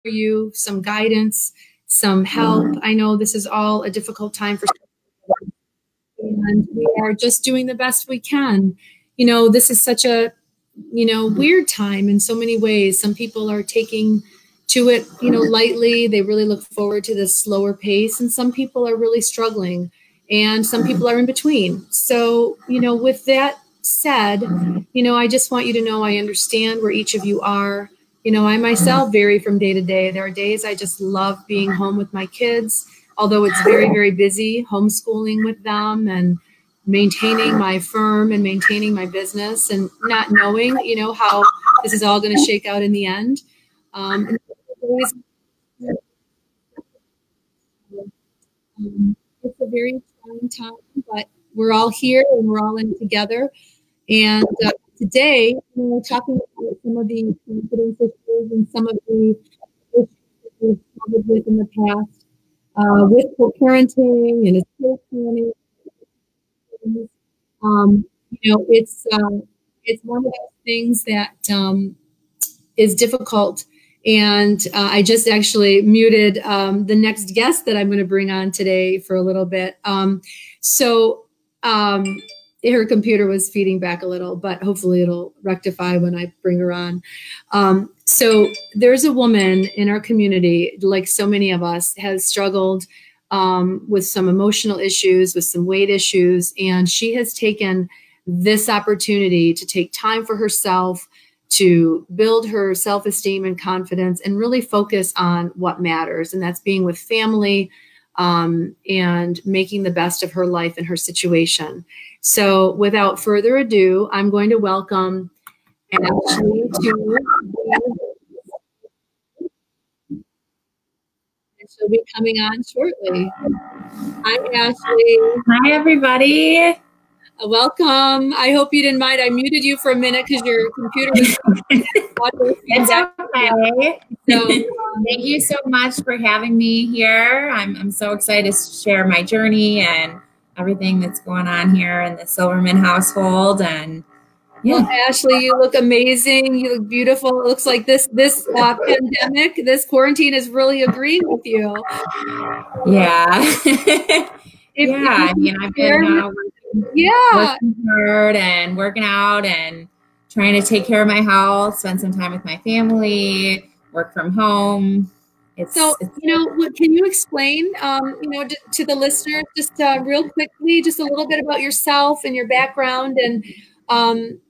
you some guidance, some help. I know this is all a difficult time for some, and we are just doing the best we can. You know, this is such a, you know, weird time in so many ways. Some people are taking to it, you know, lightly. They really look forward to this slower pace, and some people are really struggling, and some people are in between. So, you know, with that said, you know, I just want you to know I understand where each of you are. You know, I myself vary from day to day. There are days I just love being home with my kids, although it's very, very busy, homeschooling with them and maintaining my firm and maintaining my business and not knowing, you know, how this is all going to shake out in the end. It's a very trying time, but we're all here and we're all in together. And today, we're talking about some of the confidence issues and some of the issues that we've struggled with in the past with co-parenting and estate planning. You know, it's one of those things that is difficult. And I just actually muted the next guest that I'm going to bring on today for a little bit. Her computer was feeding back a little, but hopefully it'll rectify when I bring her on. So there's a woman in our community, like so many of us, has struggled with some emotional issues, with some weight issues, and she has taken this opportunity to take time for herself, to build her self-esteem and confidence and really focus on what matters. And that's being with family and making the best of her life and her situation. So without further ado, I'm going to welcome Ashley to she'll be coming on shortly. Hi, Ashley. Hi, everybody. Welcome. I hope you didn't mind. I muted you for a minute because your computer was. It's okay. So, thank you so much for having me here. I'm so excited to share my journey and everything that's going on here in the Silverman household. And yeah, well, Ashley, you look amazing. You look beautiful. It looks like this pandemic, this quarantine is really agreeing with you. Yeah. I mean, I've been working hard and working out and trying to take care of my health, spend some time with my family, work from home. So, you know, can you explain, you know, to the listeners, just real quickly, just a little bit about yourself and your background? And,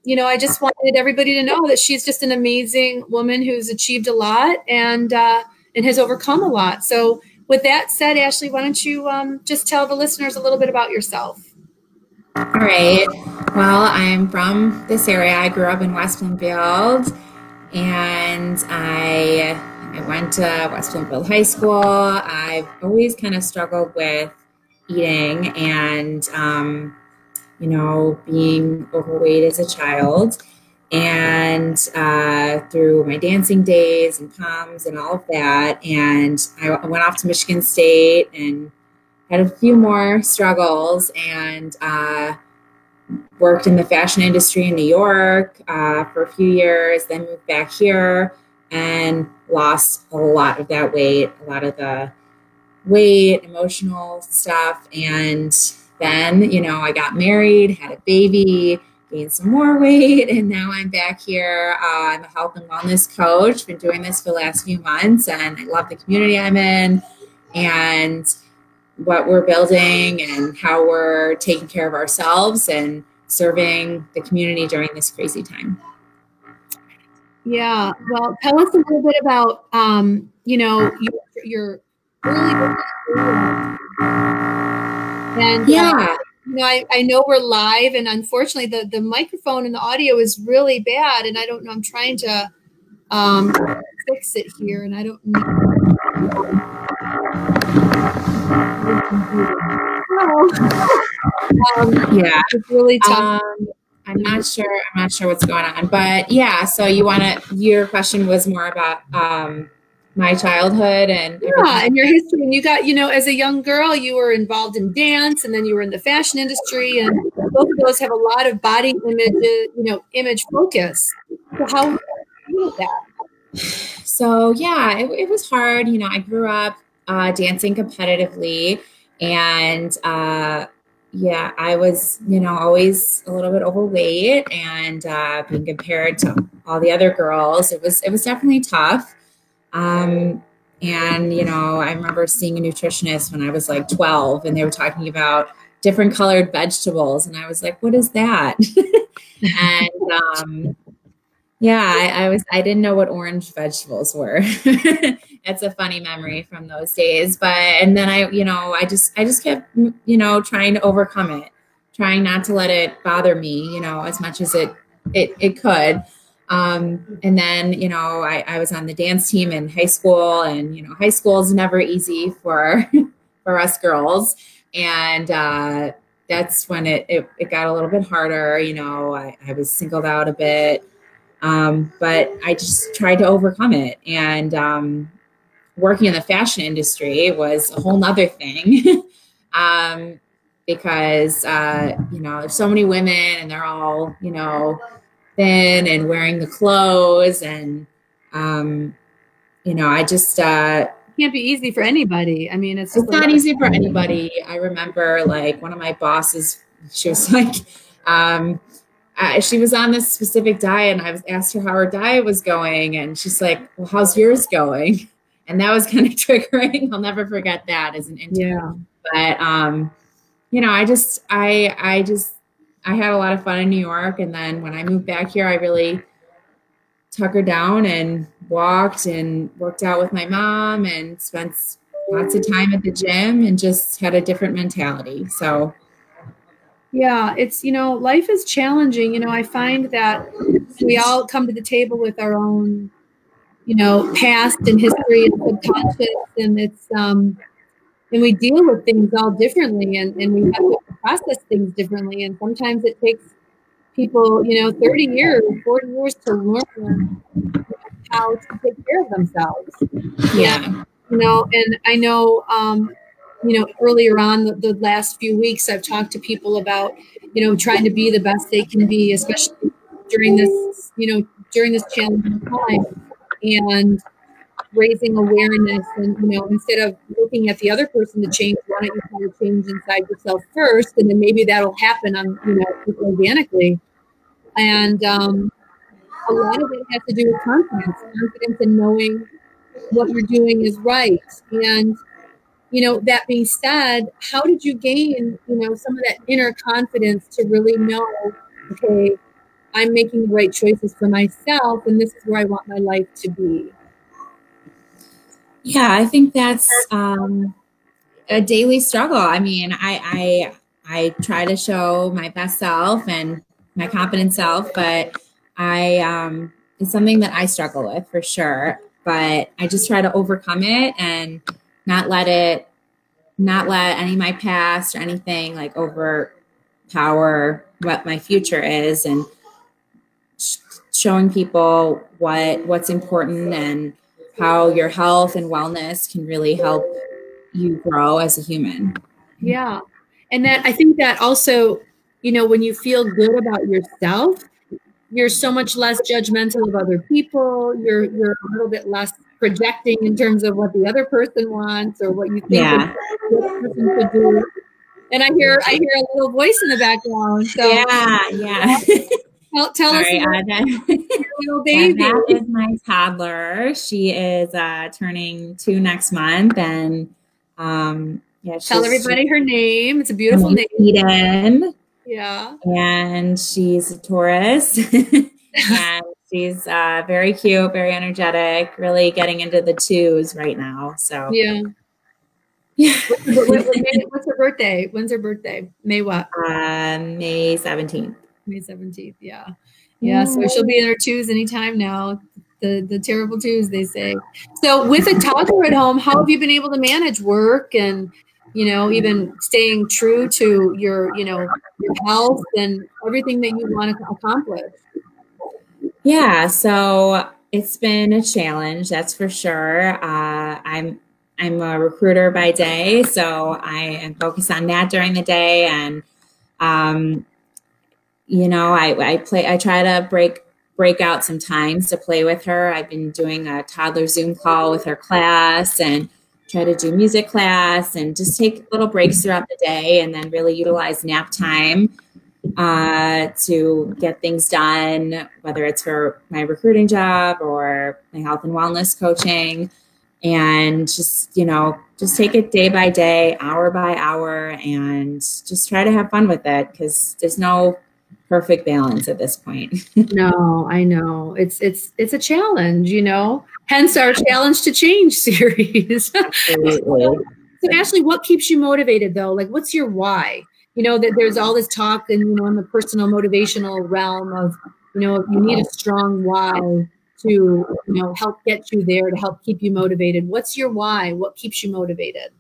you know, I just wanted everybody to know that she's just an amazing woman who's achieved a lot and has overcome a lot. So with that said, Ashley, why don't you just tell the listeners a little bit about yourself? All right. Well, I'm from this area. I grew up in West Bloomfield, and I went to West Bloomfield High School. I've always kind of struggled with eating and, you know, being overweight as a child. And through my dancing days and comms and all of that, and I went off to Michigan State and had a few more struggles and worked in the fashion industry in New York for a few years, then moved back here and lost a lot of that weight, a lot of the weight, emotional stuff. And then, you know, I got married, had a baby, gained some more weight, and now I'm back here. I'm a health and wellness coach, been doing this for the last few months, and I love the community I'm in and what we're building and how we're taking care of ourselves and serving the community during this crazy time. Yeah, well, tell us a little bit about, you know, your early and yeah. You know, I know we're live, and unfortunately, the microphone and the audio is really bad, and I don't know. I'm trying to fix it here, and I don't know. Yeah, it's really tough. I'm not sure what's going on, but yeah. So your question was more about my childhood and your history. And you got, you know, as a young girl, you were involved in dance, and then you were in the fashion industry, and both of those have a lot of body image, you know, image focus. So how do you do that? So yeah, it was hard. You know, I grew up dancing competitively, and yeah, I was, you know, always a little bit overweight, and being compared to all the other girls, it was definitely tough. And you know, I remember seeing a nutritionist when I was like 12, and they were talking about different colored vegetables, and I was like, "What is that?" And yeah, I didn't know what orange vegetables were. That's a funny memory from those days. But and then I just kept, you know, trying to overcome it, trying not to let it bother me, you know, as much as it could. And then, you know, I was on the dance team in high school, and you know, high school is never easy for for us girls. And that's when it got a little bit harder. You know, I was singled out a bit. But I just tried to overcome it. And working in the fashion industry was a whole nother thing. Because, you know, there's so many women, and they're all, you know, thin and wearing the clothes. And, you know, I just, Can't be easy for anybody. I mean, it's not easy for anybody. I remember like one of my bosses, she was like, she was on this specific diet, and I was asked her how her diet was going, and she's like, "Well, how's yours going?" And that was kind of triggering. I'll never forget that as an intern. Yeah. But you know, I had a lot of fun in New York, and then when I moved back here, I really took her down and walked and worked out with my mom, and spent lots of time at the gym, and just had a different mentality. So. Yeah, it's, you know, life is challenging. You know, I find that we all come to the table with our own, you know, past and history and subconscious, and it's, and we deal with things all differently, and we have to process things differently. And sometimes it takes people, you know, 30 years, 40 years to learn how to take care of themselves. Yeah. And, you know, and I know, you know, earlier on the last few weeks, I've talked to people about, you know, trying to be the best they can be, especially during this, you know, during this challenging time, and raising awareness. And, you know, instead of looking at the other person to change, why don't you try to change inside yourself first? And then maybe that'll happen on, you know, organically. And a lot of it has to do with confidence in knowing what you're doing is right. And, you know, that being said, how did you gain, you know, some of that inner confidence to really know, okay, I'm making the right choices for myself, and this is where I want my life to be? Yeah, I think that's a daily struggle. I mean, I try to show my best self and my confident self, but it's something that I struggle with for sure. But I just try to overcome it, and not let any of my past or anything like overpower what my future is, and showing people what's important, and how your health and wellness can really help you grow as a human. Yeah. And that, I think that also, you know, when you feel good about yourself, you're so much less judgmental of other people. You're a little bit less projecting in terms of what the other person wants, or what you think the other person should do. And I hear a little voice in the background. So yeah. Tell us about your little baby. That is my toddler. She is turning 2 next month, and tell everybody her name. It's a beautiful name. Eden. Yeah. And she's a Taurus. And she's very cute, very energetic, really getting into the 2s right now. So yeah. What's her birthday? When's her birthday? May what? May 17th. May 17th. Yeah. Yeah. So she'll be in her 2s anytime now. The terrible 2s, they say. So with a toddler at home, how have you been able to manage work and, you know, even staying true to your, you know, your health and everything that you want to accomplish? Yeah. So it's been a challenge, that's for sure. I'm a recruiter by day, so I am focused on that during the day. And, you know, I try to break break out some times to play with her. I've been doing a toddler Zoom call with her class and try to do music class and just take little breaks throughout the day, and then really utilize nap time to get things done, whether it's for my recruiting job or my health and wellness coaching. And just, just take it day by day, hour by hour, and just try to have fun with it, because there's no perfect balance at this point. No, I know. It's a challenge, hence our Challenge2Change series. Absolutely. So Ashley, what keeps you motivated though? Like, what's your why? That there's all this talk and, in the personal motivational realm of, you need a strong why to, help get you there, to help keep you motivated. What's your why? What keeps you motivated?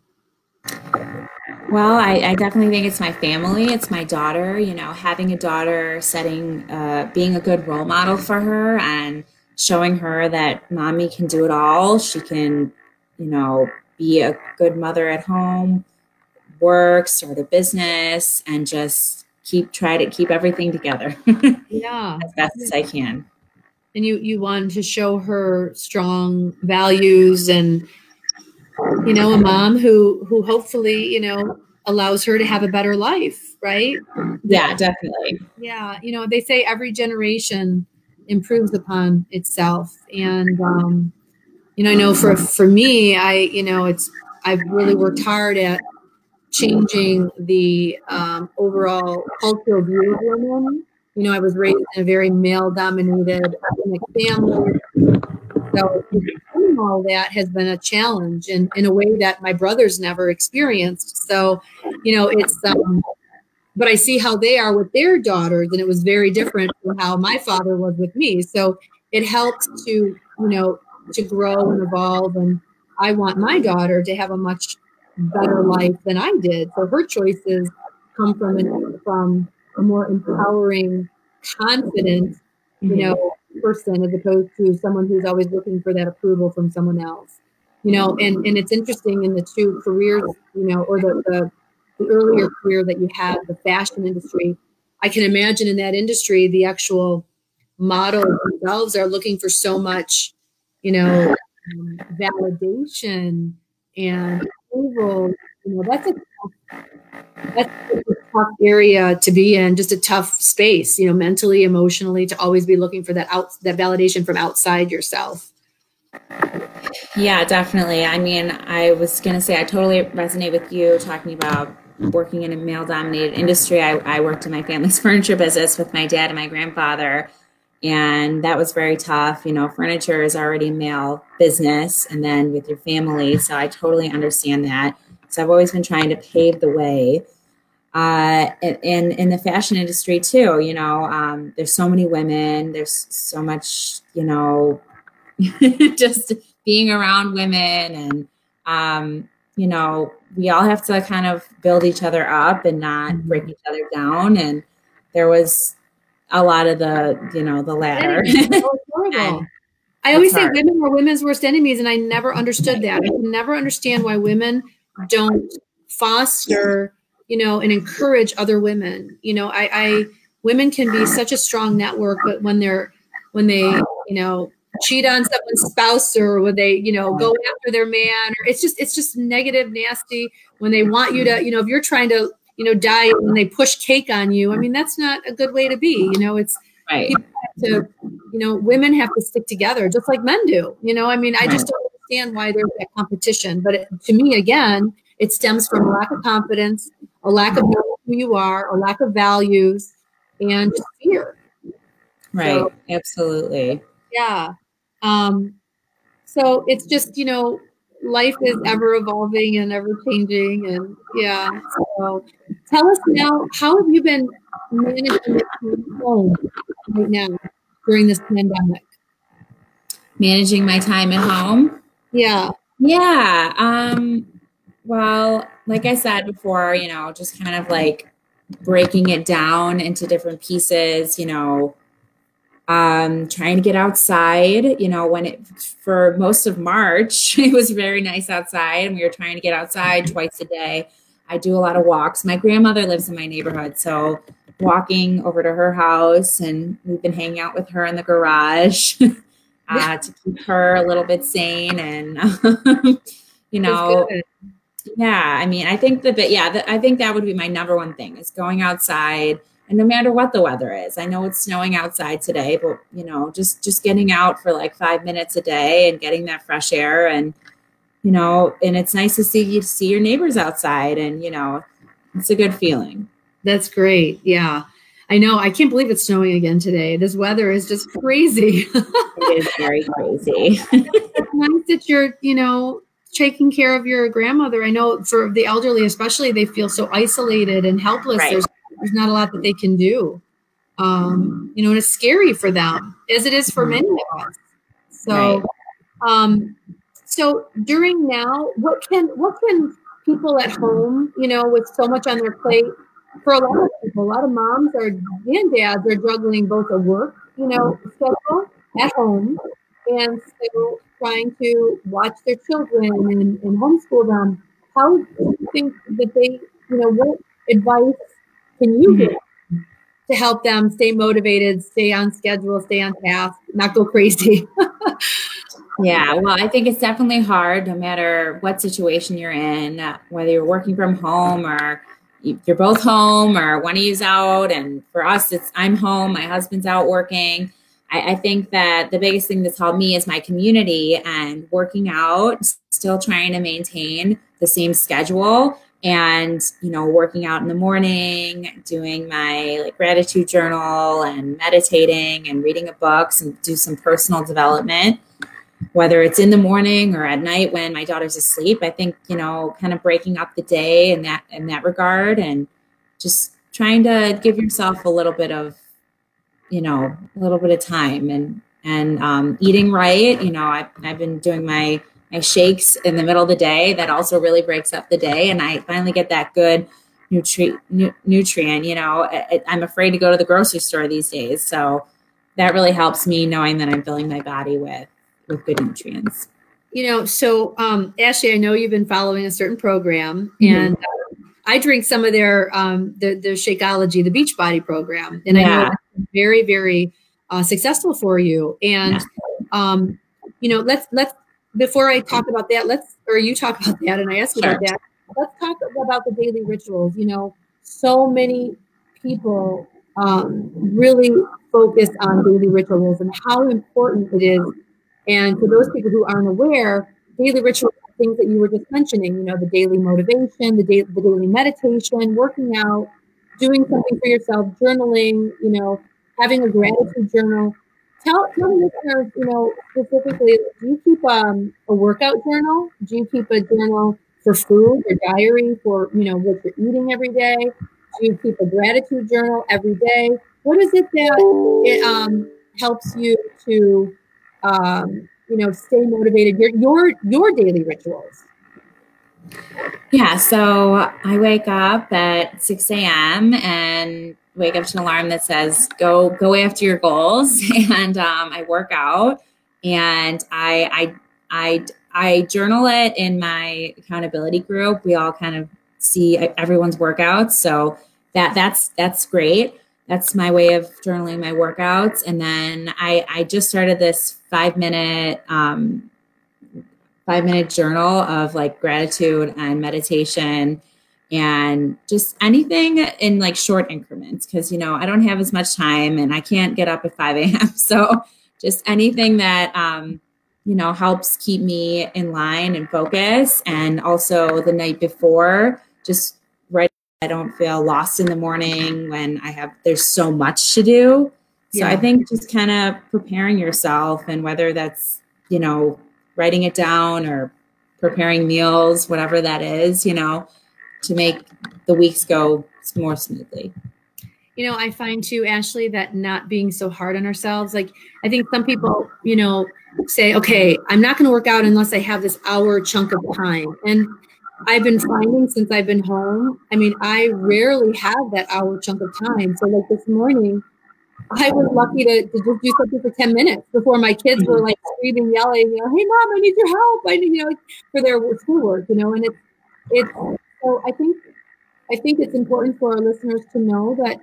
Well, I definitely think it's my family. It's my daughter, having a daughter, being a good role model for her and showing her that mommy can do it all. She can, be a good mother at home, work, start a business, and just try to keep everything together. Yeah. As best as I can. And you want to show her strong values and, a mom who hopefully, allows her to have a better life, right? Yeah, definitely. Yeah. They say every generation improves upon itself. And, I know for me, I've really worked hard at changing the overall cultural view of women. I was raised in a very male-dominated family. So doing all that has been a challenge in a way that my brothers never experienced. So, it's, but I see how they are with their daughters, and it was very different from how my father was with me. So it helped to, to grow and evolve. And I want my daughter to have a much better life than I did. So her choices come from a more empowering, confident, person, as opposed to someone who's always looking for that approval from someone else. And it's interesting in the two careers, or the earlier career that you had, the fashion industry. I can imagine in that industry, the actual models themselves are looking for so much, validation and approval. That's a tough area to be in, just a tough space, mentally, emotionally, to always be looking for that validation from outside yourself. Yeah, definitely. I mean, I was going to say, I totally resonate with you talking about working in a male-dominated industry. I worked in my family's furniture business with my dad and my grandfather, and that was very tough. Furniture is already a male business, and then with your family. So I totally understand that. So I've always been trying to pave the way. In the fashion industry too, there's so many women, there's so much, just being around women, and, we all have to kind of build each other up and not break each other down. And there was a lot of the latter. I always say women are women's worst enemies, and I never understood that. I can never understand why women don't foster, and encourage other women. Women can be such a strong network, but when they, cheat on someone's spouse, or when they, go after their man, or it's just negative, nasty, when they want you to, if you're trying to, diet and they push cake on you. I mean, that's not a good way to be. It's right. People have to, women have to stick together just like men do. I just don't understand why there's that competition. But to me, again, it stems from a lack of confidence, a lack of knowing who you are, a lack of values, and just fear. Right. So, absolutely. Yeah. So it's just, life is ever evolving and ever changing. And yeah. So tell us now, how have you been managing home right now during this pandemic? Managing my time at home? Yeah. Yeah. Well, like I said before, just kind of like breaking it down into different pieces, trying to get outside, for most of March, it was very nice outside, and we were trying to get outside twice a day. I do a lot of walks. My grandmother lives in my neighborhood, so walking over to her house, and we've been hanging out with her in the garage to keep her a little bit sane. And, you know, yeah, I mean, I think I think that would be my number one thing is going outside. And no matter what the weather is, I know it's snowing outside today, but you know, just getting out for like 5 minutes a day and getting that fresh air, and you know, and it's nice to see your neighbors outside, and you know, it's a good feeling. That's great. Yeah, I know. I can't believe it's snowing again today. This weather is just crazy. It is very crazy. It's nice that you're, you know, taking care of your grandmother. I know for the elderly, especially, they feel so isolated and helpless. Right. There's not a lot that they can do. You know, and it's scary for them, as it is for many of us. So, right. So during now, what can people at home, you know, with so much on their plate, for a lot of people, a lot of moms and dads are juggling both a work, you know, schedule at home and still trying to watch their children and homeschool them. How do you think that they, you know, what advice can you give to help them stay motivated, stay on schedule, stay on task, not go crazy? Yeah, well, I think it's definitely hard no matter what situation you're in, whether you're working from home or you're both home or one of you's out. And for us, I'm home, my husband's out working. I think that the biggest thing that's helped me is my community and working out, still trying to maintain the same schedule and, you know, working out in the morning, doing my like gratitude journal and meditating and reading books and do some personal development, whether it's in the morning or at night when my daughter's asleep. I think, you know, kind of breaking up the day in that regard, and just trying to give yourself a little bit of, you know, a little bit of time and eating right. You know, I've been doing my shakes in the middle of the day. That also really breaks up the day. And I finally get that good nutrient, you know. I'm afraid to go to the grocery store these days. So that really helps me, knowing that I'm filling my body with good nutrients. You know, so Ashley, I know you've been following a certain program, and I drink some of their Shakeology, the Beachbody program, and I know it's very, very successful for you. And you know, let's before I talk about that, or you talk about that, and I ask you about that. Let's talk about the daily rituals. You know, so many people really focus on daily rituals and how important it is. And for those people who aren't aware, daily rituals are things that you were just mentioning, you know, the daily motivation, the daily meditation, working out, doing something for yourself, journaling, you know, having a gratitude journal. Tell listeners, you know, specifically, do you keep a workout journal? Do you keep a journal for food, or diary for, you know, what you're eating every day? Do you keep a gratitude journal every day? What is it that helps you to you know, stay motivated? Your daily rituals. Yeah, so I wake up at 6 a.m. and wake up to an alarm that says go after your goals, and I work out, and I journal it in my accountability group. We all kind of see everyone's workouts, so that's great. That's my way of journaling my workouts. And then I just started this 5-minute journal of like gratitude and meditation and just anything in like short increments. Cause, you know, I don't have as much time and I can't get up at 5 a.m. So just anything that, you know, helps keep me in line and focus. And also the night before, just I don't feel lost in the morning when there's so much to do. So I think just kind of preparing yourself, and whether that's, you know, writing it down or preparing meals, whatever that is, you know, to make the weeks go more smoothly. You know, I find too, Ashley, that not being so hard on ourselves. Like, I think some people, you know, say, okay, I'm not going to work out unless I have this hour chunk of time. And I've been finding since I've been home, I mean, I rarely have that hour chunk of time. So like this morning, I was lucky to just do something for 10 minutes before my kids were like screaming, yelling, you know, hey mom, I need your help. I need, you know, for their schoolwork, you know, and it's, so I think I think it's important for our listeners to know that,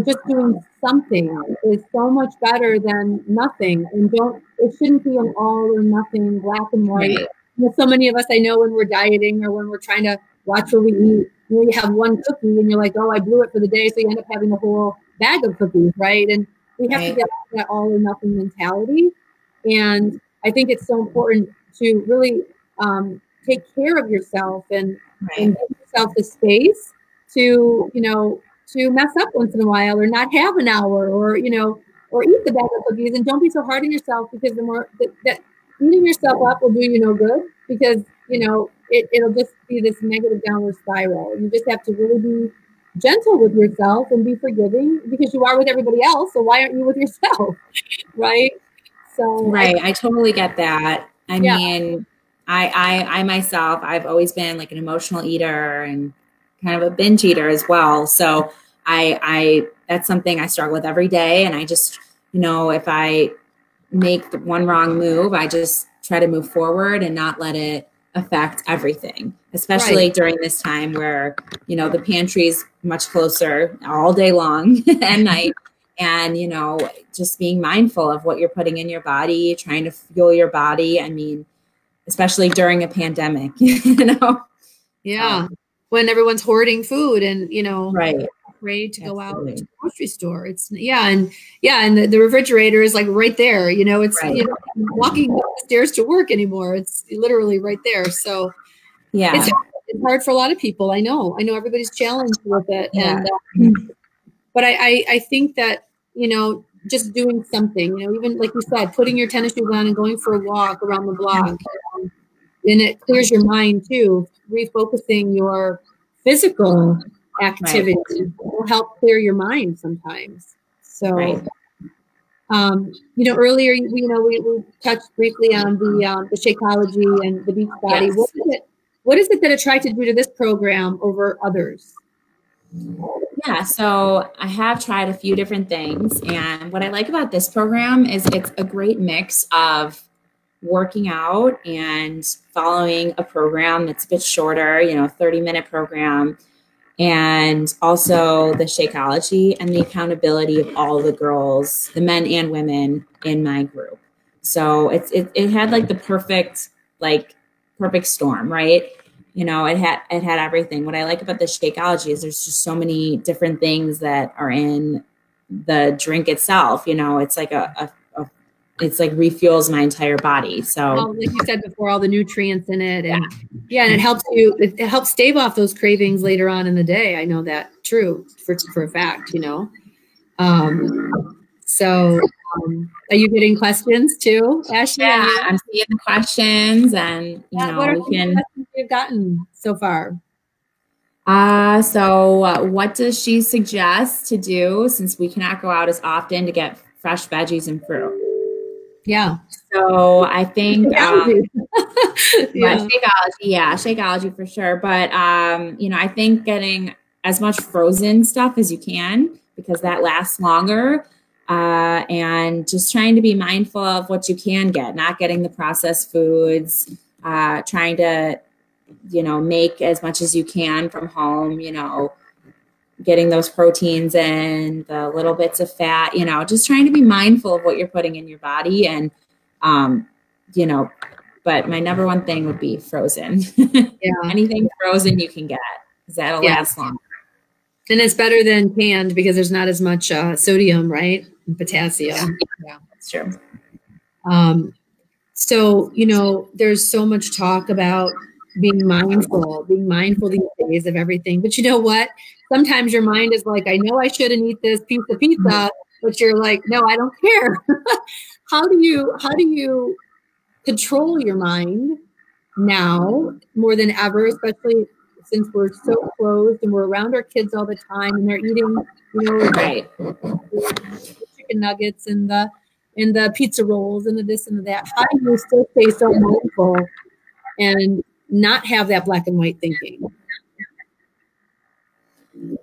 just doing something is so much better than nothing. And it shouldn't be an all or nothing, black and white. Right. So many of us, I know, when we're dieting or when we're trying to watch what we eat, you have one cookie and you're like, oh, I blew it for the day. So you end up having a whole bag of cookies, right? And we have to get out of that all or nothing mentality. And I think it's so important to really take care of yourself and give yourself the space to, to mess up once in a while or not have an hour or eat the bag of cookies. And don't be so hard on yourself, because the more that beating yourself up will do you no good, because, it'll just be this negative downward spiral. You just have to really be gentle with yourself and be forgiving, because you are with everybody else. So why aren't you with yourself? Right. So I totally get that. I mean, I myself, I've always been like an emotional eater and kind of a binge eater as well. So I that's something I struggle with every day. And I just, if I make one wrong move, I just try to move forward and not let it affect everything, especially during this time where, the pantry's much closer all day long at night. And, just being mindful of what you're putting in your body, trying to fuel your body. I mean, especially during a pandemic, Yeah. When everyone's hoarding food and, afraid to go out to the grocery store. And the refrigerator is like right there, it's walking up the stairs to work anymore. It's literally right there. So it's hard for a lot of people. I know everybody's challenged with it. Yeah. And, but I think that, just doing something, even like you said, putting your tennis shoes on and going for a walk around the block, and it clears your mind too. Refocusing your physical activity will help clear your mind sometimes. So, earlier, we touched briefly on the Shakeology and the Beachbody. Yes. What is it that attracted you to this program over others? Yeah, so I have tried a few different things. And what I like about this program is it's a great mix of working out and following a program that's a bit shorter, 30-minute program, and also the Shakeology and the accountability of all the girls, the men and women in my group. So it had like the perfect storm, right? It had everything. What I like about the Shakeology is there's just so many different things that are in the drink itself. It's like it's like refuels my entire body. So like you said before, all the nutrients in it, and and it helps you. It helps stave off those cravings later on in the day. I know that true for a fact. So are you getting questions too, Ashley? Yeah, I'm seeing the questions, and what are the questions you've gotten so far? So what does she suggest to do since we cannot go out as often to get fresh veggies and fruit? Yeah. So I think Shakeology for sure. But I think getting as much frozen stuff as you can, because that lasts longer. And just trying to be mindful of what you can get, not getting the processed foods, trying to, make as much as you can from home, getting those proteins and the little bits of fat, just trying to be mindful of what you're putting in your body. And, but my number one thing would be frozen. Anything frozen you can get, because that'll last longer. And it's better than canned because there's not as much sodium, right? And potassium. Yeah, that's true. So, there's so much talk about being mindful these days of everything. But you know what? Sometimes your mind is like, I know I shouldn't eat this piece of pizza, but you're like, no, I don't care. How do you control your mind now more than ever, especially since we're so closed and we're around our kids all the time and they're eating, the chicken nuggets and the pizza rolls and the this and the that. How do you still stay so mindful and not have that black and white thinking?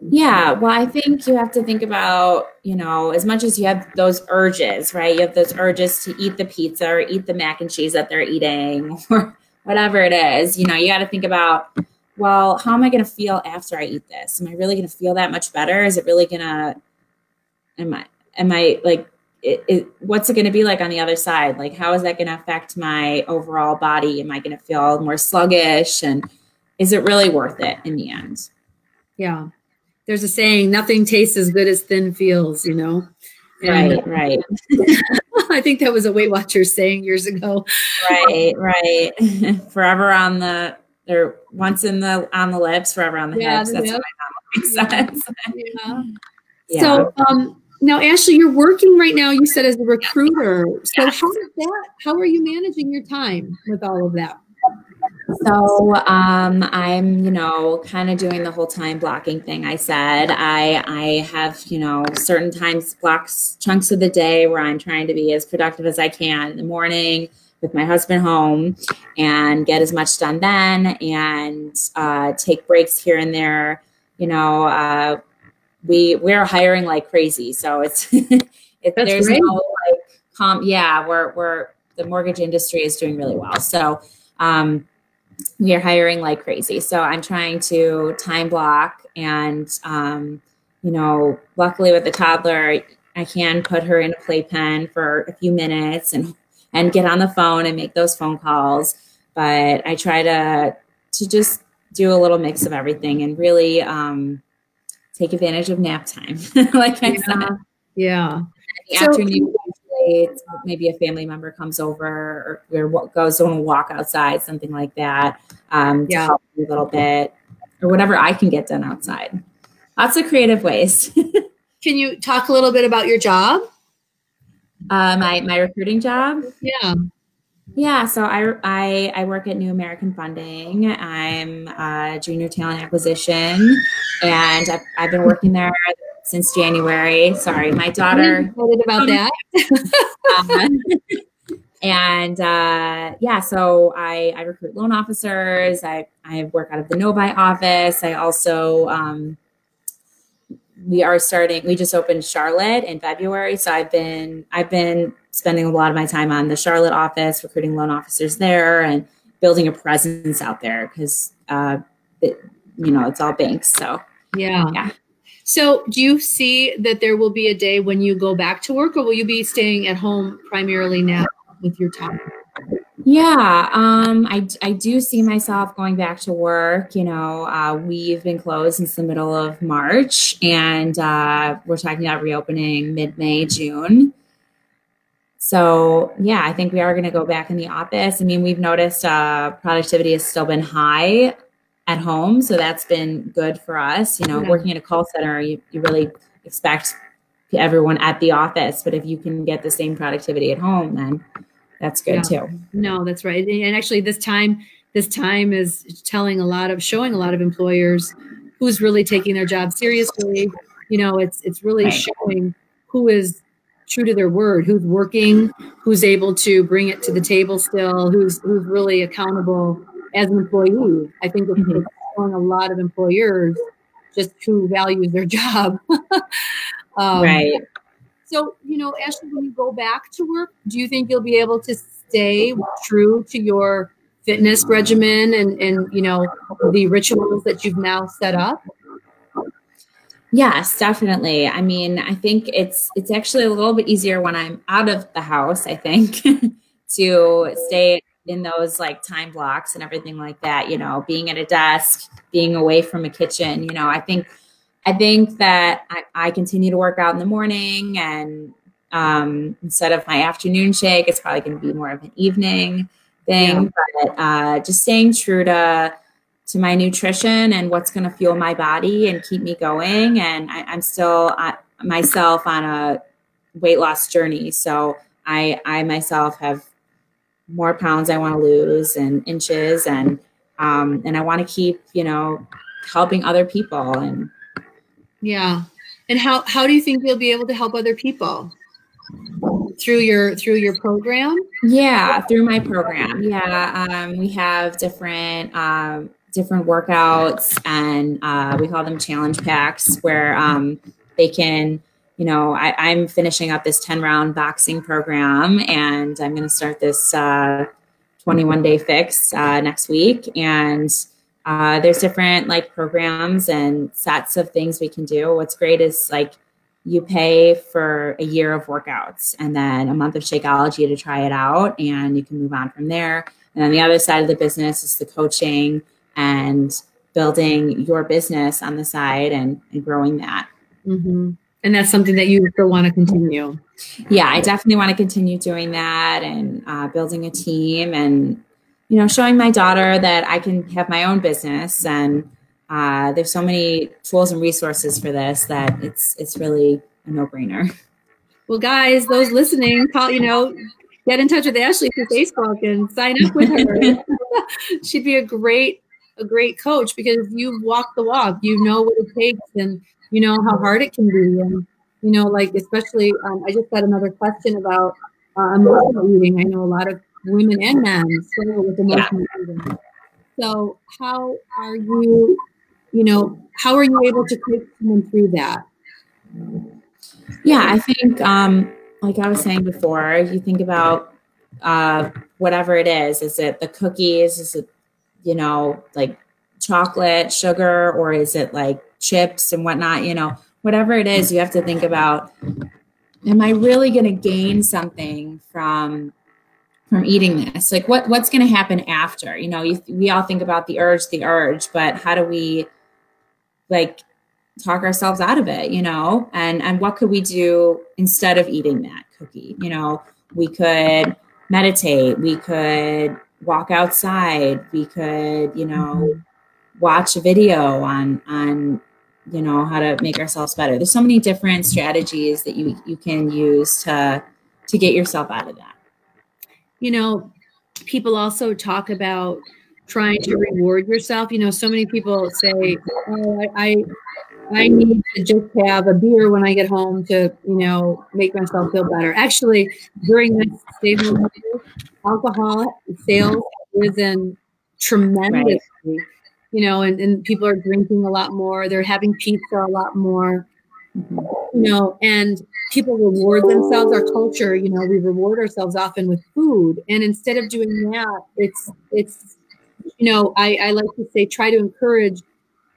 Yeah, well, I think you have to think about, as much as you have those urges, right? You have those urges to eat the pizza or eat the mac and cheese that they're eating or whatever it is, you got to think about well, how am I going to feel after I eat this? Am I really going to feel that much better? Is it really going to, am I like, what's it going to be like on the other side? Like, how is that going to affect my overall body? Am I going to feel more sluggish? And is it really worth it in the end? Yeah. There's a saying, nothing tastes as good as thin feels, you know? And, right. I think that was a Weight Watchers saying years ago. Right. Forever on the, or once on the lips, forever on the hips. That's what my mom says. Yeah. So, now, Ashley, you're working right now, you said, as a recruiter. So how are you managing your time with all of that? So I'm, kind of doing the whole time blocking thing. I said I have, certain times blocks, chunks of the day where I'm trying to be as productive as I can in the morning with my husband home and get as much done then and take breaks here and there. We're hiring like crazy. So there's great. No we're the mortgage industry is doing really well. So we are hiring like crazy. So I'm trying to time block and, luckily with the toddler, I can put her in a playpen for a few minutes and get on the phone and make those phone calls. But I try to just do a little mix of everything and really take advantage of nap time, like I said. Yeah. In the afternoon, maybe a family member comes over or goes on a walk outside, something like that, to help me a little bit or whatever I can get done outside. Lots of creative ways. Can you talk a little bit about your job? My recruiting job? Yeah. Yeah. So I work at New American Funding. I'm junior talent acquisition and I've been working there since January. Sorry, my daughter. I'm excited about that. So I recruit loan officers. I work out of the Novi office. I also, we just opened Charlotte in February. So I've been spending a lot of my time on the Charlotte office, recruiting loan officers there and building a presence out there because, it's all banks. So yeah. So do you see that there will be a day when you go back to work or will you be staying at home primarily now with your time? Yeah, I do see myself going back to work. We've been closed since the middle of March and we're talking about reopening mid-May, June. So yeah, I think we are going to go back in the office. I mean, we've noticed productivity has still been high at home. So that's been good for us. Working in a call center, you really expect everyone at the office, but if you can get the same productivity at home, then that's good too. No, that's right. And actually this time is showing a lot of employers who's really taking their job seriously. It's really showing who is true to their word, who's working, who's able to bring it to the table still, who's really accountable as an employee. I think it's showing a lot of employers just who values their job. Right. So, Ashley, when you go back to work, do you think you'll be able to stay true to your fitness regimen and the rituals that you've now set up? Yes, definitely. I mean, I think it's actually a little bit easier when I'm out of the house, I think, to stay in those like time blocks and everything like that, being at a desk, being away from a kitchen, I think that I continue to work out in the morning and instead of my afternoon shake, it's probably going to be more of an evening thing, but just staying true to my nutrition and what's going to fuel my body and keep me going. And I'm still myself on a weight loss journey. So I myself have more pounds I want to lose and inches and I want to keep, helping other people. And yeah. And how do you think you'll be able to help other people? Through your program? Yeah, through my program. Yeah. We have different workouts and we call them challenge packs where they can, I'm finishing up this 10-round boxing program and I'm going to start this 21-day fix next week. And there's different like programs and sets of things we can do. What's great is like you pay for a year of workouts and then a month of Shakeology to try it out, and you can move on from there. And then the other side of the business is the coaching and building your business on the side and growing that. Mm-hmm. And that's something that you still want to continue. Yeah, I definitely want to continue doing that and building a team and, you know, showing my daughter that I can have my own business. And there's so many tools and resources for this that it's really a no-brainer. Well, guys, those listening, get in touch with Ashley through Facebook and sign up with her. She'd be a great coach because you walk the walk. You know what it takes, and you know how hard it can be. And you know, like especially, I just got another question about emotional eating. I know a lot of women and men struggle with emotional eating. So, how are you? You know, how are you able to coach someone through that? Yeah, I think, like I was saying before, you think about whatever it is. Is it the cookies? Is it, you know, like chocolate, sugar, or is it like chips and whatnot? You know, whatever it is, you have to think about, am I really going to gain something from eating this? Like what's going to happen after? You know, we all think about the urge, but how do we like talk ourselves out of it, you know, and what could we do instead of eating that cookie? You know, we could meditate, we could walk outside, we could, you know, watch a video on, you know, how to make ourselves better. There's so many different strategies that you can use to get yourself out of that. You know, people also talk about trying to reward yourself. You know, so many people say, oh, I need to just have a beer when I get home to, you know, make myself feel better. Actually, during this stay-home order, alcohol sales have risen tremendously, right. You know, and people are drinking a lot more. They're having pizza a lot more, you know, and people reward themselves. Our culture, you know, we reward ourselves often with food. And instead of doing that, it's you know, I like to say, try to encourage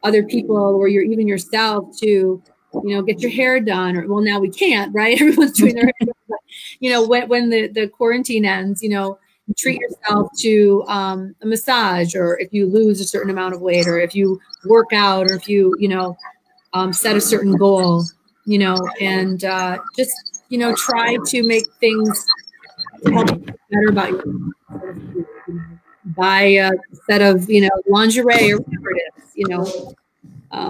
other people or even yourself to, you know, get your hair done. Or, well, now we can't, right? Everyone's doing their hair done. But, you know, when the quarantine ends, you know, treat yourself to a massage, or if you lose a certain amount of weight, or if you work out, or if you, you know, set a certain goal, you know, and just, you know, try to make things help you better about yourself. Buy a set of, you know, lingerie or whatever it is, you know.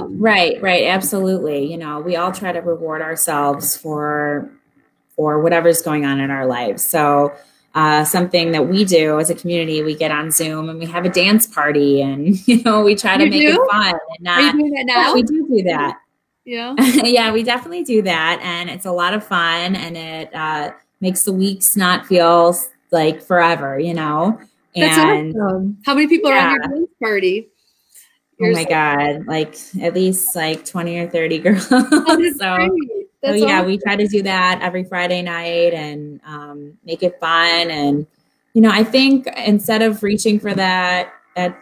Right. Absolutely. You know, we all try to reward ourselves for whatever's going on in our lives. So something that we do as a community, we get on Zoom and we have a dance party, and, you know, we try to make it fun. And not, are you doing that now? Yeah, we do that. Yeah. Yeah, we definitely do that. And it's a lot of fun, and it makes the weeks not feel like forever, you know. That's awesome. How many people are on your dance party? Oh my God, like at least like 20 or 30 girls. So yeah, awesome. We try to do that every Friday night and make it fun. And, you know, I think instead of reaching for that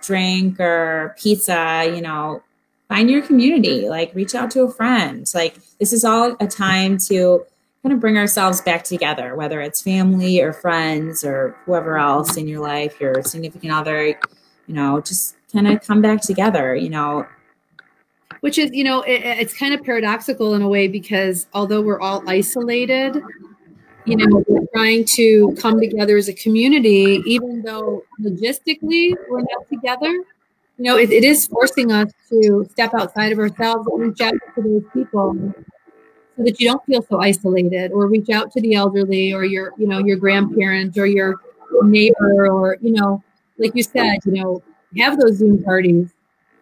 drink or pizza, you know, find your community, like reach out to a friend. Like this is all a time to kind of bring ourselves back together, whether it's family or friends or whoever else in your life, your significant other, you know, just kind of come back together, you know. Which is, you know, it's kind of paradoxical in a way, because although we're all isolated, you know, we're trying to come together as a community, even though logistically we're not together. You know, it is forcing us to step outside of ourselves and reach out to those people, so that you don't feel so isolated, or reach out to the elderly, or your, you know, your grandparent, or your neighbor, or, you know, like you said, you know, have those Zoom parties.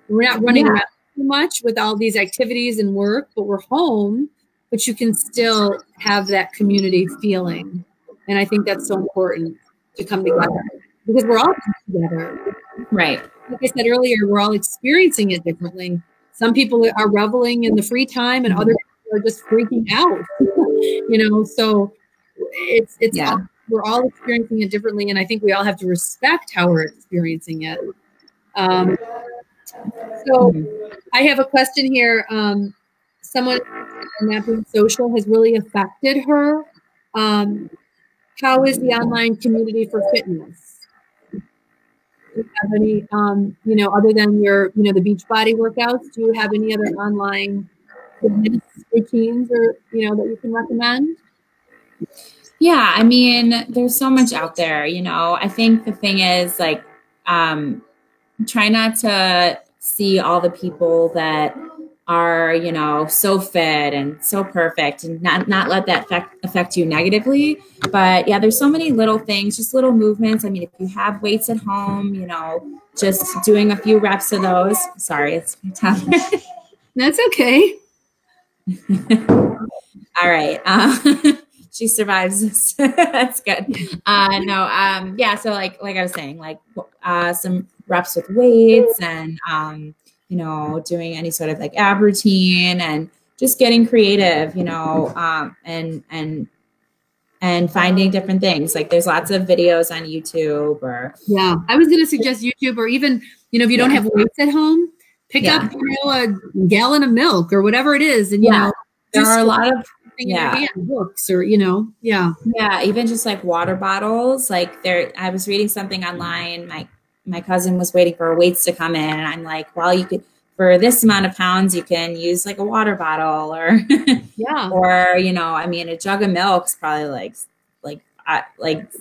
We're not running around too much with all these activities and work, but we're home, but you can still have that community feeling. And I think that's so important, to come together, because we're all together. Right. Like I said earlier, we're all experiencing it differently. Some people are reveling in the free time, and other people are just freaking out, you know, so it's we're all experiencing it differently. And I think we all have to respect how we're experiencing it. So I have a question here. Someone not being social has really affected her. How is the online community for fitness? Do you have any, other than your, the beach body workouts, do you have any other online fitness routines or, that you can recommend? Yeah, I mean, there's so much out there, I think the thing is like, try not to see all the people that are, so fit and so perfect and not let that affect you negatively. But yeah, there's so many little things, just little movements. I mean, if you have weights at home, just doing a few reps of those. Sorry, it's my tongue. That's okay. All right. She survives this. That's good. Yeah. So like I was saying, like some reps with weights and, doing any sort of like ab routine and just getting creative, and finding different things. Like there's lots of videos on YouTube or. Yeah. I was going to suggest YouTube or even, if you don't have weights at home, pick up, a gallon of milk or whatever it is. And, there are a lot of books or even just like water bottles. Like I was reading something online. My cousin was waiting for her weights to come in, and I'm like, well, you could, for this amount of pounds, you can use like a water bottle or or I mean, a jug of milk is probably like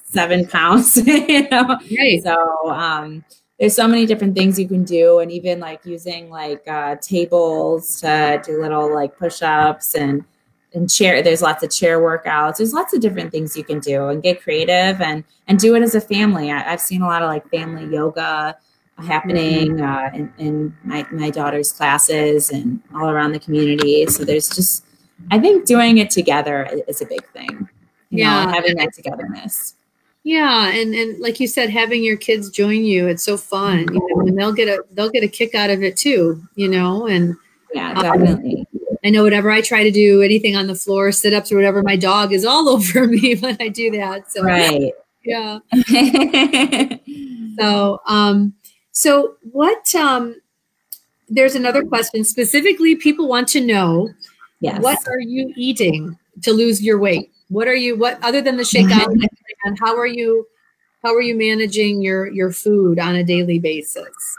7 pounds. Right. So there's so many different things you can do, and even like using like tables to do little like push-ups and chair. There's lots of chair workouts. There's lots of different things you can do and get creative and do it as a family. I've seen a lot of like family yoga happening in my daughter's classes and all around the community. So there's just, I think doing it together is a big thing. Having that togetherness. Yeah, and like you said, having your kids join you, it's so fun. And they'll get a kick out of it too. And yeah, definitely. I know whenever I try to do anything on the floor, sit-ups or whatever, my dog is all over me when I do that. So right. Yeah. So what? There's another question. Specifically, people want to know, what are you eating to lose your weight? What other than the Shakeology, and how are you managing your food on a daily basis?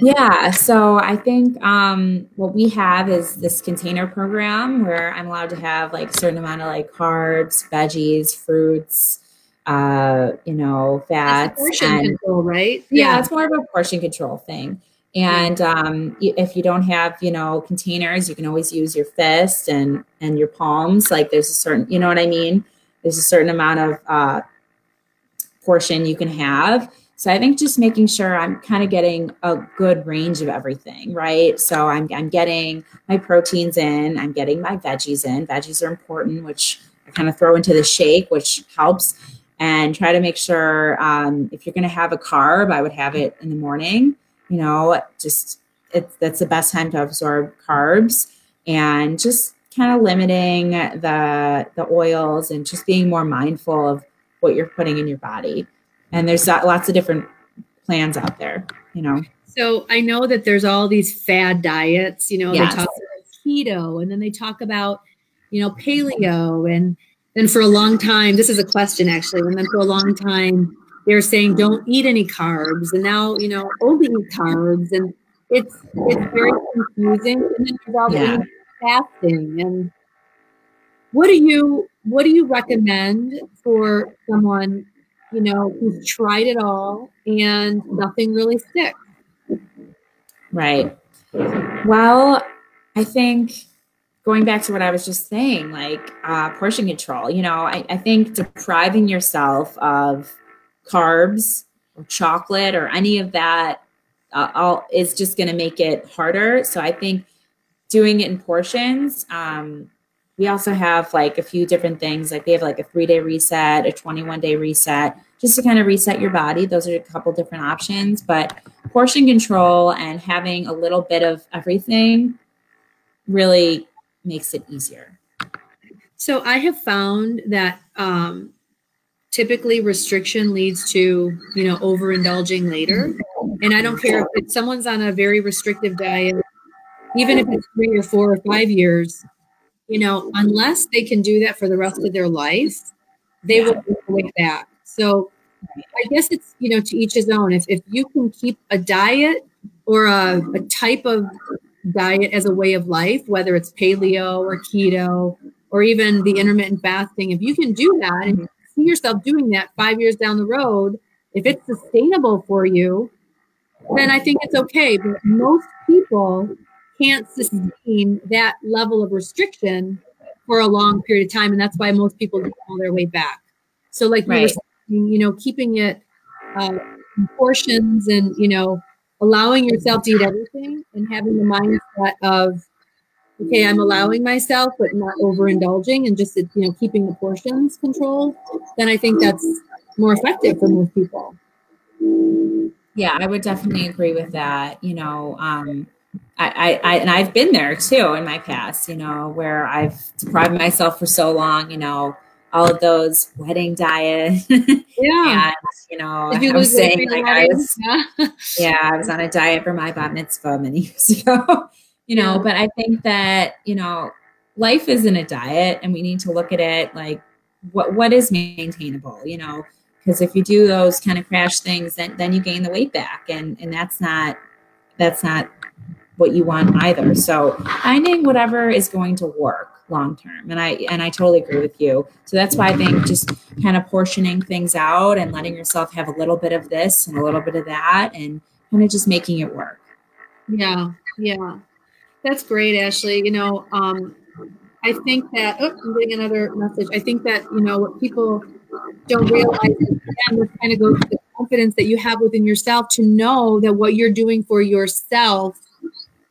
Yeah, so I think what we have is this container program where I'm allowed to have like a certain amount of like carbs, veggies, fruits, fats. Portion control, right? Yeah, it's more of a portion control thing. And if you don't have, containers, you can always use your fist and your palms. Like there's a certain, you know what I mean? There's a certain amount of portion you can have. So I think just making sure I'm kind of getting a good range of everything, right? So I'm getting my proteins in, I'm getting my veggies in. Veggies are important, which I kind of throw into the shake, which helps. And try to make sure if you're going to have a carb, I would have it in the morning. That's the best time to absorb carbs, and just kind of limiting the oils and just being more mindful of what you're putting in your body. And there's lots of different plans out there, So I know that there's all these fad diets, they talk about keto, and then they talk about, paleo. And then for a long time, this is a question actually, and then for a long time, they're saying don't eat any carbs. And now, only eat carbs. And it's very confusing. And then there's all the fasting. And what do you recommend for someone, who's tried it all and nothing really sticks? Right. Well, I think going back to what I was just saying, like portion control, I think depriving yourself of carbs or chocolate or any of that is just going to make it harder. So I think doing it in portions. We also have like a few different things. Like we have like a 3-day reset, a 21-day reset, just to kind of reset your body. Those are a couple different options, but portion control and having a little bit of everything really makes it easier. So I have found that typically restriction leads to, overindulging later. And I don't care if someone's on a very restrictive diet, even if it's 3 or 4 or 5 years, unless they can do that for the rest of their life, they will go way back. So I guess it's, to each his own. If you can keep a diet or a type of diet as a way of life, whether it's paleo or keto or even the intermittent fasting, if you can do that and you see yourself doing that 5 years down the road, if it's sustainable for you, then I think it's okay. But most people can't sustain that level of restriction for a long period of time. And that's why most people get all their way back. So like you were saying, keeping it in portions and, allowing yourself to eat everything and having the mindset of, okay, I'm allowing myself, but not overindulging and just, keeping the portions controlled, then I think that's more effective for most people. Yeah, I would definitely agree with that. I've been there too in my past, where I've deprived myself for so long, all of those wedding diet. Yeah. And, I was saying like I was on a diet for my bat mitzvah many years ago, but I think that, life isn't a diet and we need to look at it like what is maintainable, because if you do those kind of crash things, then you gain the weight back and that's not what you want either. So finding whatever is going to work long term. And I totally agree with you. So that's why I think just kind of portioning things out and letting yourself have a little bit of this and a little bit of that and kind of just making it work. Yeah. Yeah. That's great, Ashley. I think that, I'm getting another message. I think that, what people don't realize is, again, this kind of goes to the confidence that you have within yourself to know that what you're doing for yourself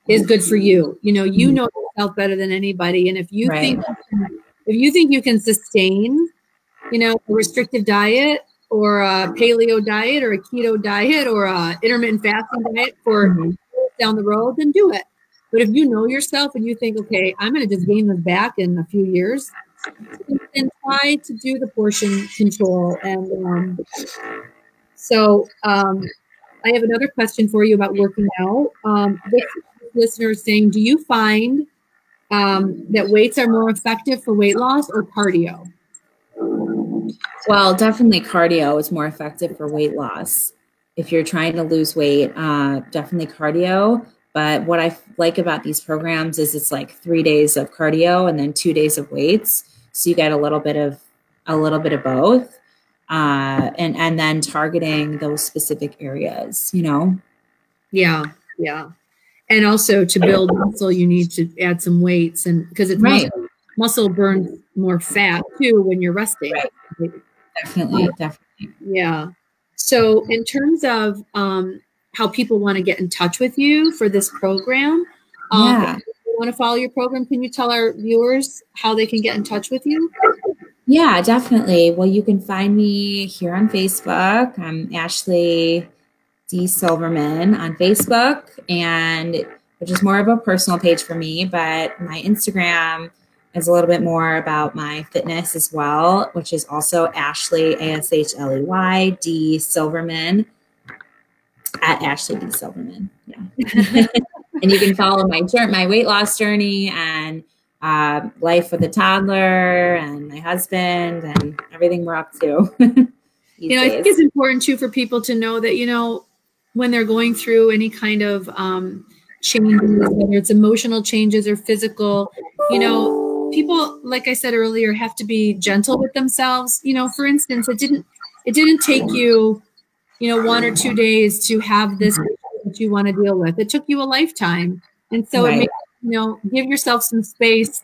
is good for you. You know yourself better than anybody. And if you think you can sustain, a restrictive diet or a paleo diet or a keto diet or a intermittent fasting diet for down the road, then do it. But if you know yourself and you think, okay, I'm going to just gain this back in a few years, then try to do the portion control. And I have another question for you about working out. This listener is saying, do you find that weights are more effective for weight loss or cardio? Well, definitely cardio is more effective for weight loss. If you're trying to lose weight, definitely cardio. But what I like about these programs is it's like 3 days of cardio and then 2 days of weights. So you get a little bit of both, and then targeting those specific areas, Yeah. Yeah. And also to build muscle, you need to add some weights, and because it's muscle burns more fat too when you're resting. Right. Definitely. Yeah. So in terms of how people want to get in touch with you for this program, if you want to follow your program, can you tell our viewers how they can get in touch with you? Yeah, definitely. Well, you can find me here on Facebook. I'm Ashley D. Silverman on Facebook, and which is more of a personal page for me, but my Instagram is a little bit more about my fitness as well, which is also Ashley, Ashley D. Silverman, at Ashley D. Silverman. Yeah. And you can follow my weight loss journey and life with a toddler and my husband and everything we're up to. I think it's important too for people to know that, when they're going through any kind of changes, whether it's emotional changes or physical, people, like I said earlier, have to be gentle with themselves. For instance, it didn't take you, 1 or 2 days to have this that you want to deal with. It took you a lifetime. And so it makes, give yourself some space,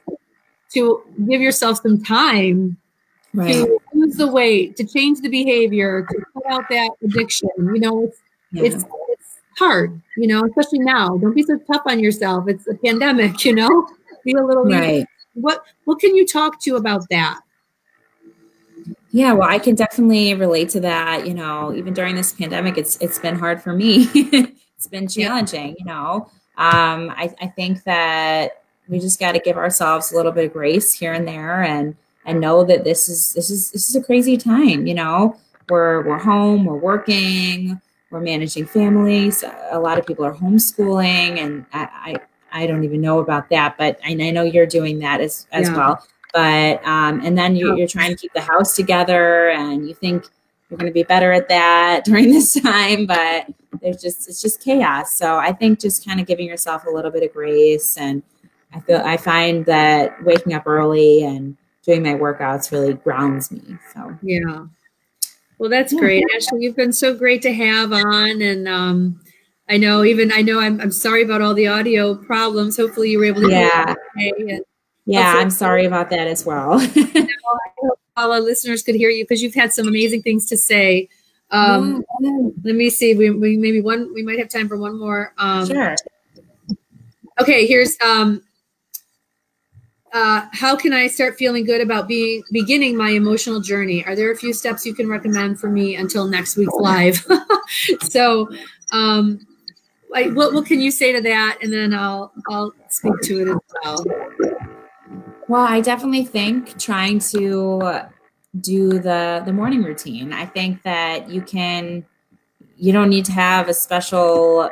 to give yourself some time to lose the weight, to change the behavior, to put out that addiction. It's hard, especially now. Don't be so tough on yourself. It's a pandemic, be a little easy. What can you talk to about that? Yeah, well, I can definitely relate to that. Even during this pandemic, it's been hard for me. It's been challenging, I think that we just got to give ourselves a little bit of grace here and there and know that this is a crazy time. We're home, we're working, we're managing families. A lot of people are homeschooling, and I don't even know about that, but I know you're doing that as well. But, and then you're trying to keep the house together, and you think you're going to be better at that during this time, but it's just chaos. So I think just kind of giving yourself a little bit of grace. And I find that waking up early and doing my workouts really grounds me. So, yeah. Well, that's great. Ashley, you've been so great to have on. And, I know I'm sorry about all the audio problems. Hopefully you were able to hear it okay. Yeah, I'm sorry about that as well. I hope all our listeners could hear you, because you've had some amazing things to say. Let me see. We might have time for one more. Sure. Okay, here's how can I start feeling good about beginning my emotional journey? Are there a few steps you can recommend for me until next week's live? So, what can you say to that? And then I'll speak to it as well. Well, I definitely think trying to do the morning routine. I think that you don't need to have a special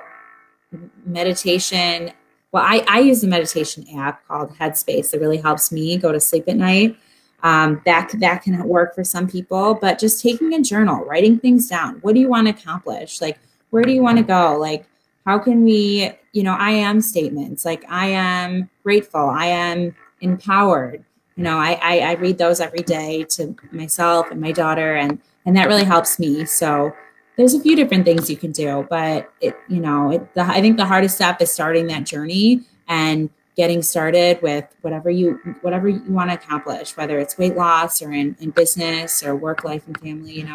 meditation. Well, I use a meditation app called Headspace that really helps me go to sleep at night. That can work for some people, but just taking a journal, writing things down. What do you want to accomplish? Like, where do you want to go? Like, how can we, I am statements. Like, I am grateful. I am empowered. I read those every day to myself and my daughter, and that really helps me. So there's a few different things you can do, but I think the hardest step is starting that journey and getting started with whatever you want to accomplish, whether it's weight loss or in business or work life and family,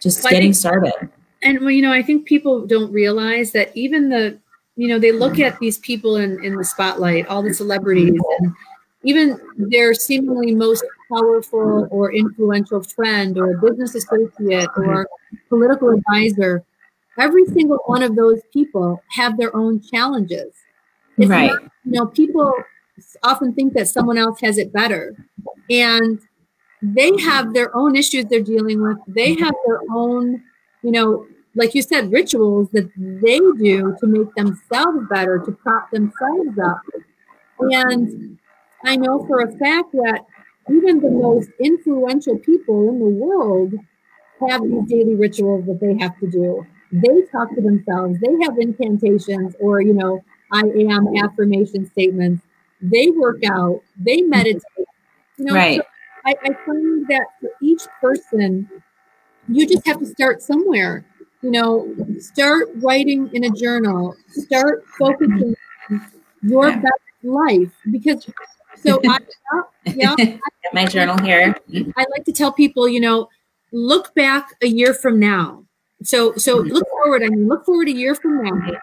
just getting started. And I think people don't realize that even they look at these people in the spotlight, all the celebrities, and even their seemingly most powerful or influential friend or business associate or political advisor. Every single one of those people have their own challenges. It's right. Not, people often think that someone else has it better, and they have their own issues they're dealing with. They have their own, like you said, rituals that they do to make themselves better, to prop themselves up. And I know for a fact that even the most influential people in the world have these daily rituals that they have to do. They talk to themselves. They have incantations or, I am affirmation statements. They work out. They meditate. Right. So I find that for each person, you just have to start somewhere. Start writing in a journal. Start focusing on your best life. Because, my journal here. I like to tell people, look back a year from now. So look forward. Look forward a year from now,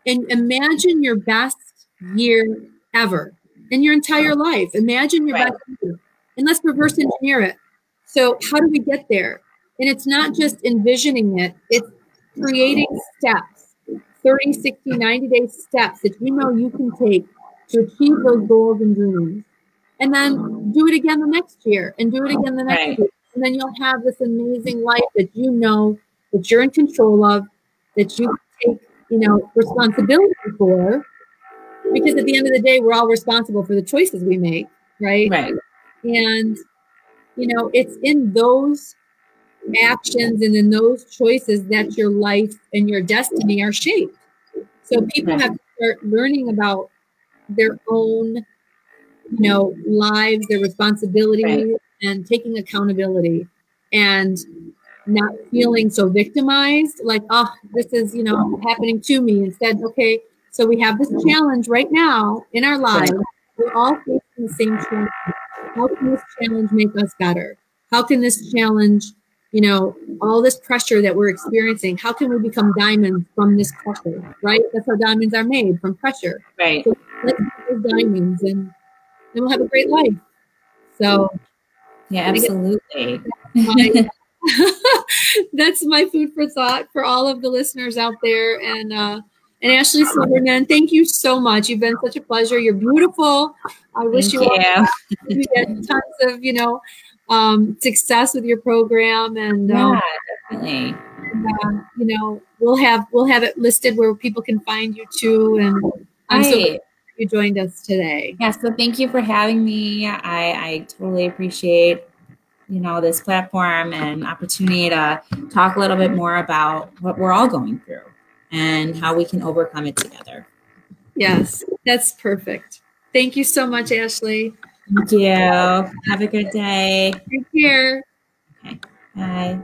and imagine your best year ever in your entire life. Imagine your best year, and let's reverse engineer it. So how do we get there? And it's not just envisioning it, it's creating steps, 30, 60, 90-day steps that you can take to achieve those goals and dreams. And then do it again the next year and do it again the next year. And then you'll have this amazing life that that you're in control of, that you take, responsibility for. Because at the end of the day, we're all responsible for the choices we make, right? Right. And, it's in those actions and in those choices that your life and your destiny are shaped. So people have to start learning about their own, lives, their responsibilities, and taking accountability, and not feeling so victimized, like, oh, this is, happening to me. Instead, okay, so we have this challenge right now in our lives. We're all facing the same challenge. How can this challenge make us better? How can this challenge, all this pressure that we're experiencing, how can we become diamonds from this pressure, right? That's how diamonds are made, from pressure. Right. So let's make those diamonds, and then we'll have a great life. So yeah, absolutely. That's my food for thought for all of the listeners out there. And Ashley Silverman, thank you so much. You've been such a pleasure. You're beautiful. I wish you all get tons of, success with your program. And yeah, definitely. You know, we'll have it listed where people can find you too. And I'm so glad you joined us today. Yeah, so thank you for having me. I totally appreciate, you know, this platform and opportunity to talk a little bit more about what we're all going through and how we can overcome it together. Yes, that's perfect. Thank you so much, Ashley. Thank you. Have a good day. Take care. Okay. Bye.